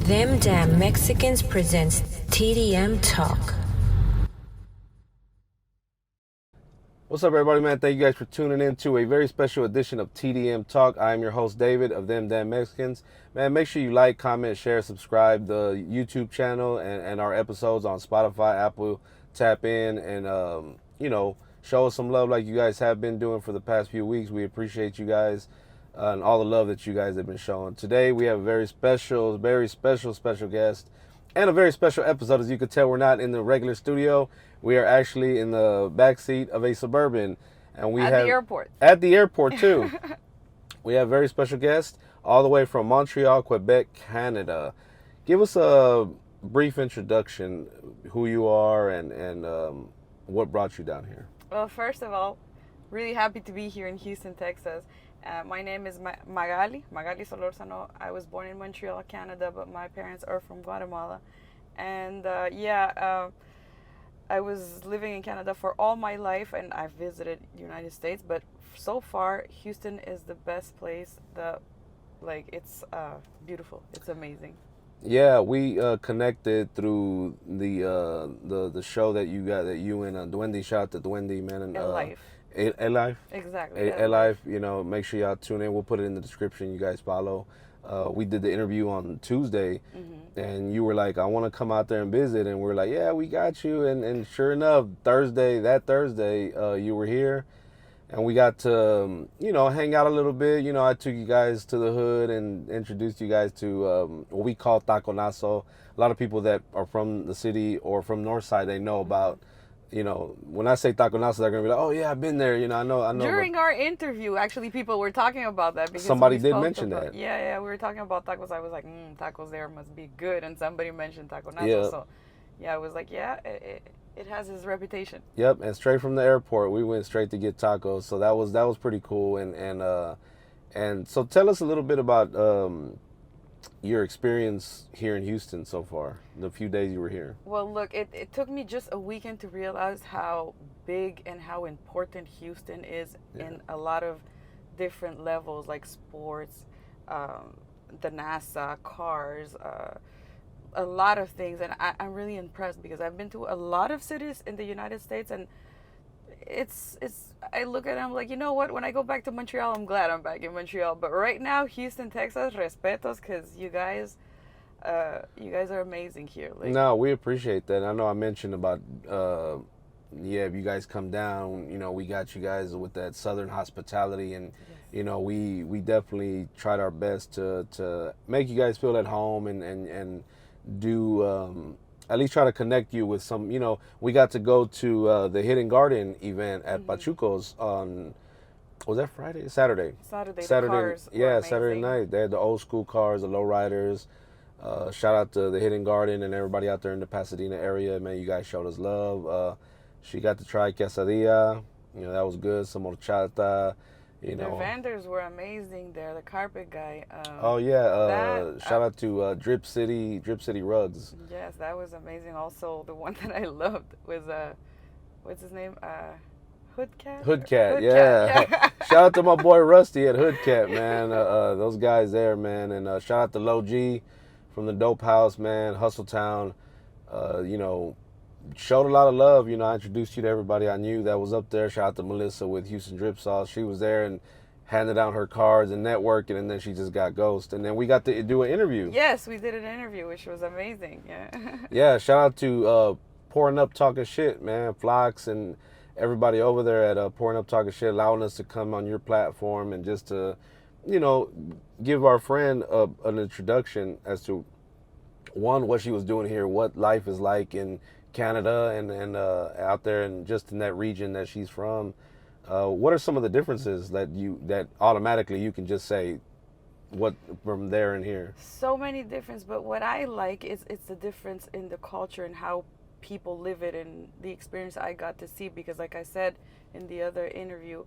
Them Damn Mexicans presents TDM Talk. What's up, everybody, man? Thank you guys for tuning in to a very special edition of TDM Talk. I am your host, David, of Them Damn Mexicans. Man, make sure you like, comment, share, subscribe the YouTube channel and our episodes on Spotify, Apple. Tap in and, show us some love like you guys have been doing for the past few weeks. We appreciate you guys and all the love that you guys have been showing. Today, we have a very special guest and a very special episode. As you can tell, we're not in the regular studio. We are actually in the back seat of a Suburban, and at the airport. At the airport too. We have a very special guest all the way from Montreal, Quebec, Canada. Give us a brief introduction, who you are, and what brought you down here. Well, first of all, really happy to be here in Houston, Texas. My name is Magali Solorzano. I was born in Montreal, Canada, but my parents are from Guatemala. And I was living in Canada for all my life, and I've visited the United States. But so far, Houston is the best place. It's beautiful. It's amazing. Yeah, we connected through the show that you got, that you and Duende. Shout out to Duende, man. And Life. Life. Exactly. Life. Make sure y'all tune in. We'll put it in the description. You guys follow. We did the interview on Tuesday, and you were like, "I want to come out there and visit," and we're like, "Yeah, we got you." And sure enough, that Thursday, you were here, and we got to hang out a little bit. I took you guys to the hood and introduced you guys to what we call Taconazo. A lot of people that are from the city or from Northside, they know about. When I say Taconazo, they're gonna be like, "Oh yeah, I've been there." I know. During our interview, actually, people were talking about that because somebody did mention that. Yeah, we were talking about tacos. I was like, tacos there must be good, and somebody mentioned Taconazo. Yeah. So, I was like, it has its reputation. Yep, and straight from the airport, we went straight to get tacos. So that was pretty cool. And so tell us a little bit about your experience here in Houston so far, the few days you were here. Well, look, it took me just a weekend to realize how big and how important Houston is in a lot of different levels, like sports, the NASA, cars, a lot of things. And I'm really impressed because I've been to a lot of cities in the United States, and I look at it, I'm like, you know what? When I go back to Montreal, I'm glad I'm back in Montreal. But right now, Houston, Texas, respetos, because you guys are amazing here. No, we appreciate that. I know I mentioned about, if you guys come down, we got you guys with that Southern hospitality, and we definitely tried our best to make you guys feel at home and do. At least try to connect you with some, we got to go to the Hidden Garden event at Pachuco's on, was that Friday? Saturday. The cars were Saturday night. They had the old school cars, the lowriders. Shout out to the Hidden Garden and everybody out there in the Pasadena area. Man, you guys showed us love. She got to try quesadilla. That was good. Some horchata. The vendors were amazing there. The carpet guy. Shout out to Drip City Rugs. Yes, that was amazing. Also, the one that I loved was what's his name? Hoodcat, yeah. Shout out to my boy Rusty at Hoodcat, man. Those guys there, man. And shout out to Low G from the Dope House, man. Hustle Town. Showed a lot of love. I introduced you to everybody I knew that was up there. Shout out to Melissa with Houston Drip Sauce. She was there and handed out her cards and networking, and then she just got ghosted. And then we got to do an interview. Yes, we did an interview, which was amazing. Yeah. Yeah, shout out to Pouring Up Talking Shit, man. Flox and everybody over there at Pouring Up Talking Shit, allowing us to come on your platform and just to, give our friend an introduction as to, one, what she was doing here, what life is like in Canada and out there and just in that region that she's from. What are some of the differences that automatically you can just say what from there and here? So many differences, but what I like is it's the difference in the culture and how people live it and the experience I got to see, because like I said in the other interview,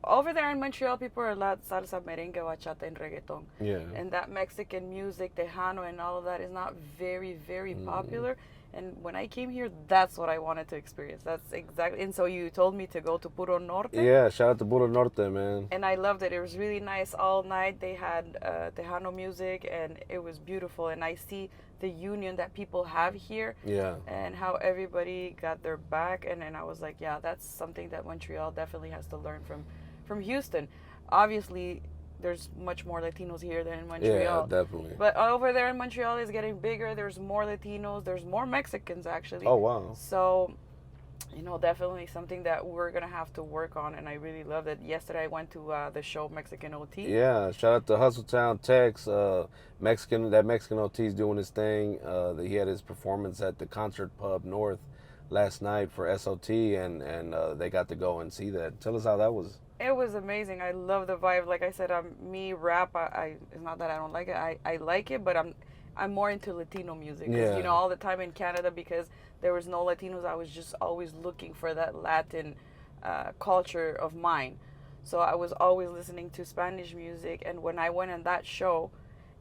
over there in Montreal, people are a lot salsa, merengue, bachata, and reggaeton. Yeah. And that Mexican music, Tejano, and all of that is not very, very popular. And when I came here, that's what I wanted to experience. That's exactly. And so you told me to go to Puro Norte. Yeah, shout out to Puro Norte, man. And I loved it. It was really nice all night. They had Tejano music, and it was beautiful. And I see the union that people have here, Yeah. and how everybody got their back. And I was like, yeah, that's something that Montreal definitely has to learn from Houston. Obviously, there's much more Latinos here than in Montreal. Yeah, definitely. But over there in Montreal, it's getting bigger. There's more Latinos. There's more Mexicans, actually. Oh, wow. So, definitely something that we're going to have to work on. And I really love it. Yesterday, I went to the show Mexican OT. Yeah, shout out to Hustletown, Tex. Mexican OT's doing his thing. He had his performance at the Concert Pub North last night for SOT, and they got to go and see that. Tell us how that was. It was amazing. I love the vibe. Like I said, rap. It's not that I don't like it. I like it, but I'm more into Latino music. 'Cause, Yeah. all the time in Canada, because there was no Latinos, I was just always looking for that Latin culture of mine. So I was always listening to Spanish music, and when I went on that show,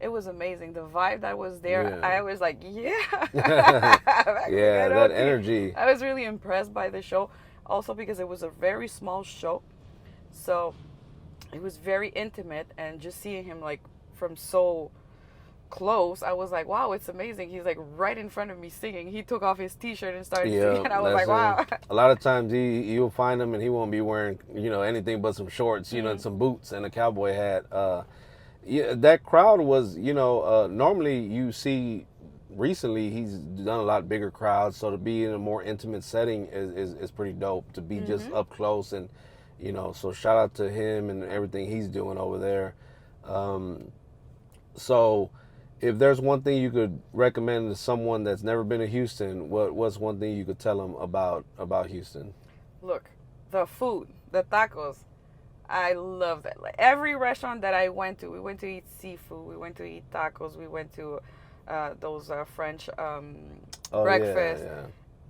it was amazing. The vibe that was there, Yeah. I was like, yeah. Yeah, that energy. I was really impressed by the show, also because it was a very small show. So it was very intimate, and just seeing him like from so close, I was like, wow, it's amazing. He's like right in front of me singing. He took off his t-shirt and started singing. I was like, wow. A lot of times you'll find him and he won't be wearing, anything but some shorts, and some boots and a cowboy hat. Yeah, that crowd was, normally you see recently he's done a lot bigger crowds, so to be in a more intimate setting is pretty dope, to be just up close. And so shout out to him and everything he's doing over there. So if there's one thing you could recommend to someone that's never been to Houston, what's one thing you could tell them about Houston? Look, the food, the tacos, I love that. Like every restaurant that I went to, we went to eat seafood, we went to eat tacos, we went to those French breakfast. Yeah.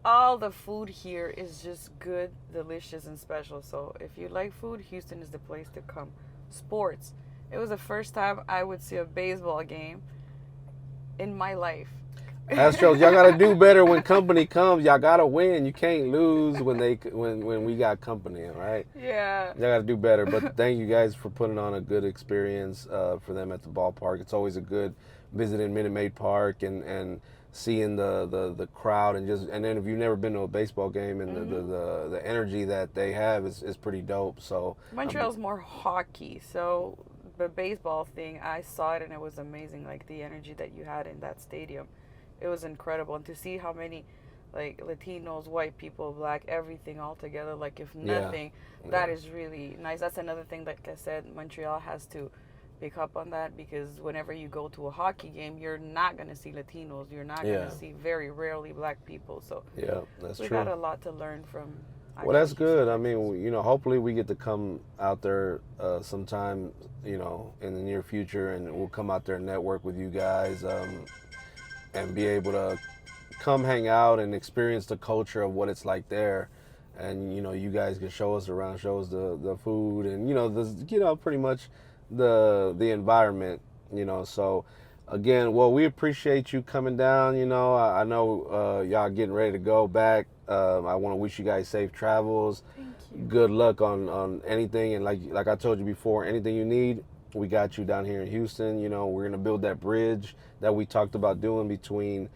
All the food here is just good, delicious, and special. So if you like food, Houston is the place to come. Sports. It was the first time I would see a baseball game in my life. Astros, y'all gotta do better when company comes. Y'all gotta win. You can't lose when we got company, all right? Yeah. Y'all gotta do better. But thank you guys for putting on a good experience for them at the ballpark. It's always a good visiting Minute Maid Park and seeing the crowd, and then if you've never been to a baseball game, and the energy that they have is pretty dope. So Montreal's more hockey, so the baseball thing, I saw it and it was amazing. Like the energy that you had in that stadium, it was incredible. And to see how many like Latinos, white people, black, everything all together, like if nothing, that is really nice. That's another thing, like I said, Montreal has to pick up on that, because whenever you go to a hockey game, you're not going to see Latinos. You're not going to see very rarely black people. So yeah, that's we true. got a lot to learn from. Well, that's good. I mean, hopefully we get to come out there sometime, in the near future, and we'll come out there and network with you guys and be able to come hang out and experience the culture of what it's like there. And, you guys can show us around, show us the food and, pretty much the environment, so again, well, we appreciate you coming down. I know y'all getting ready to go back. I want to wish you guys safe travels. Thank you. Good luck on anything, and like I told you before, anything you need, we got you down here in Houston. We're gonna build that bridge that we talked about doing between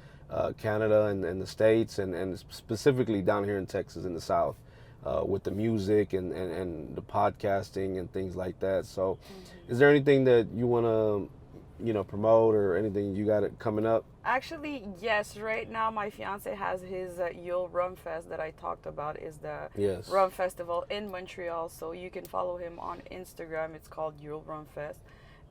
Canada and the States, and specifically down here in Texas in the South. With the music and the podcasting and things like that. So is there anything that you want to, promote, or anything you got it coming up? Actually, yes. Right now, my fiance has his Yule Rum Fest that I talked about, is the Rum Festival in Montreal. So you can follow him on Instagram. It's called Yule Rum Fest.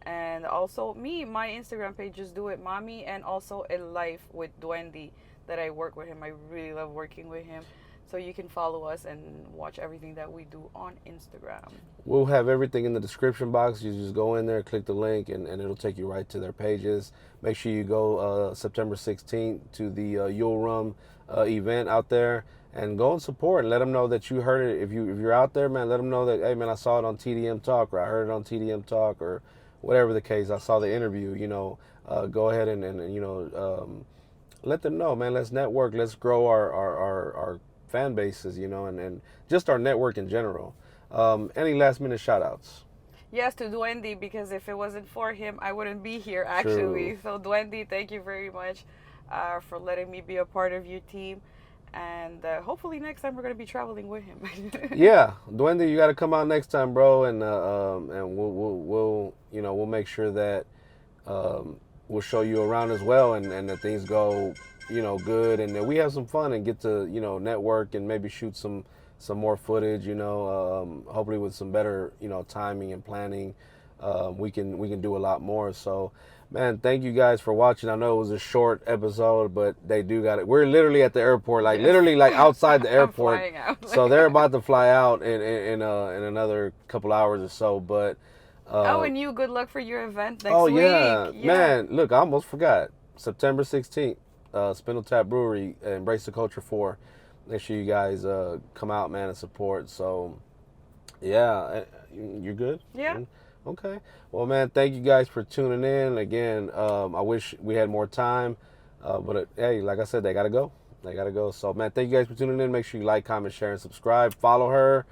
And also my Instagram page, Just Do It Mommy, and also A Life with Duendy that I work with him. I really love working with him. So you can follow us and watch everything that we do on Instagram. We'll have everything in the description box. You just go in there, click the link, and it'll take you right to their pages. Make sure you go September 16th to the Yule Rum event out there, and go and support and let them know that you heard it. If you're out there, man, let them know that, hey, man, I saw it on TDM Talk, or I heard it on TDM Talk, or whatever the case. I saw the interview. Go ahead and let them know, man. Let's network. Let's grow our fan bases, you know, and just our network in general. Any last minute shout outs? Yes, to Duendy, because if it wasn't for him, I wouldn't be here True. actually. So Duendy, thank you very much for letting me be a part of your team. And hopefully next time we're going to be traveling with him. Yeah, Duende, you got to come out next time, bro, and we'll you know, we'll make sure that we'll show you around as well, and that things go, you know, good, and that we have some fun and get to, you know, network and maybe shoot some more footage, you know, hopefully with some better, you know, timing and planning, we can do a lot more. So, man, thank you guys for watching. I know it was a short episode, but they do got it. We're literally at the airport, like Yes. literally like outside the I'm airport. flying out. So they're about to fly out in another couple hours or so. But Oh, and you, good luck for your event next oh week. yeah, man! Look, I almost forgot. September 16th, Spindle Tap Brewery, Embrace the Culture 4. Make sure you guys come out, man, and support. So, yeah, you're good? Yeah. Okay. Well, man, thank you guys for tuning in. Again, I wish we had more time, but hey, like I said, they gotta go. They gotta go. So, man, thank you guys for tuning in. Make sure you like, comment, share, and subscribe. Follow her,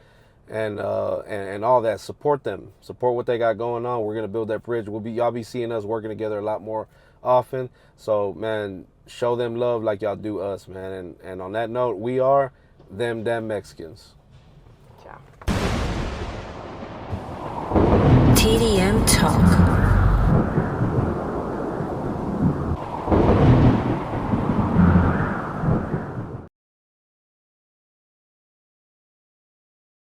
and all that. Support them. Support what they got going on. We're gonna build that bridge. Y'all be seeing us working together a lot more often. So, man, show them love like y'all do us, man. And on that note, we are them damn Mexicans. Ciao. TDM Talk.